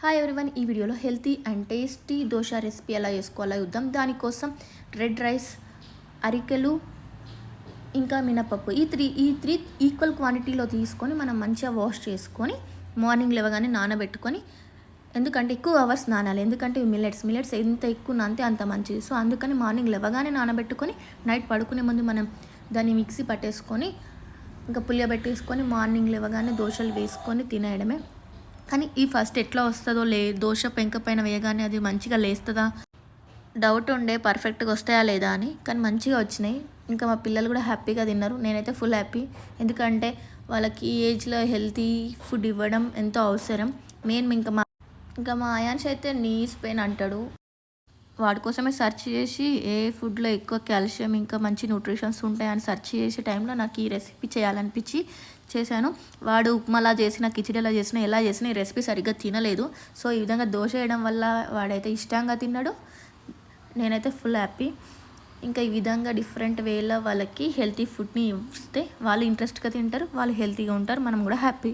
Hi everyone, ఈ వీడియోలో healthy and tasty dosa recipe ఎలా చేసుకోవాలో చూద్దాం. దానికోసం రెడ్ రైస్, అరికెలు, ఇంకా మినపప్పు ఈ త్రీ ఈక్వల్ క్వాంటిటీలో తీసుకొని మనం మంచిగా వాష్ చేసుకొని మార్నింగ్ లేవగానే నానబెట్టుకొని, ఎందుకంటే ఎక్కువ అవర్స్ నానాలి, ఎందుకంటే మిల్లెట్స్ ఎంత ఎక్కువ నానితే అంత మంచిది. సో అందుకని మార్నింగ్ లేవగానే నానబెట్టుకొని నైట్ పడుకునే ముందు మనం దాన్ని మిక్సీ పట్టేసుకొని ఇంకా పులియబెట్టేసుకొని మార్నింగ్ లేవగానే దోశలు వేసుకొని తినేయడమే. కానీ ఈ ఫస్ట్ ఎట్లా వస్తుందో దోశ పెంక పైన వేయగానే అది మంచిగా లేస్తుందా డౌట్ ఉండే, పర్ఫెక్ట్గా వస్తాయా లేదా అని. కానీ మంచిగా వచ్చినాయి. ఇంకా మా పిల్లలు కూడా హ్యాపీగా తిన్నారు. నేనైతే ఫుల్ హ్యాపీ, ఎందుకంటే వాళ్ళకి ఈ ఏజ్లో హెల్తీ ఫుడ్ ఇవ్వడం ఎంతో అవసరం. మెయిన్ ఇంకా మా అయాన్ష్ అయితే నీస్ పెయిన్ అంటాడు. వాడి కోసమే సెర్చ్ చేసి ఏ ఫుడ్లో ఎక్కువ కాల్షియం ఇంకా మంచి న్యూట్రిషన్స్ ఉంటాయని సెర్చ్ చేసే టైంలో నాకు ఈ రెసిపీ చేయాలనిపించి చేశాను. వాడు ఉప్మాలా చేసిన, కిచిడీలా చేసిన, ఎలా చేసిన ఈ రెసిపీ సరిగ్గా తినలేదు. సో ఈ విధంగా దోశ వేయడం వల్ల వాడైతే ఇష్టంగా తిన్నాడు. నేనైతే ఫుల్ హ్యాపీ. ఇంకా ఈ విధంగా డిఫరెంట్ వేలో వాళ్ళకి హెల్తీ ఫుడ్ని ఇస్తే వాళ్ళు ఇంట్రెస్ట్గా తింటారు, వాళ్ళు హెల్తీగా ఉంటారు, మనం కూడా హ్యాపీ.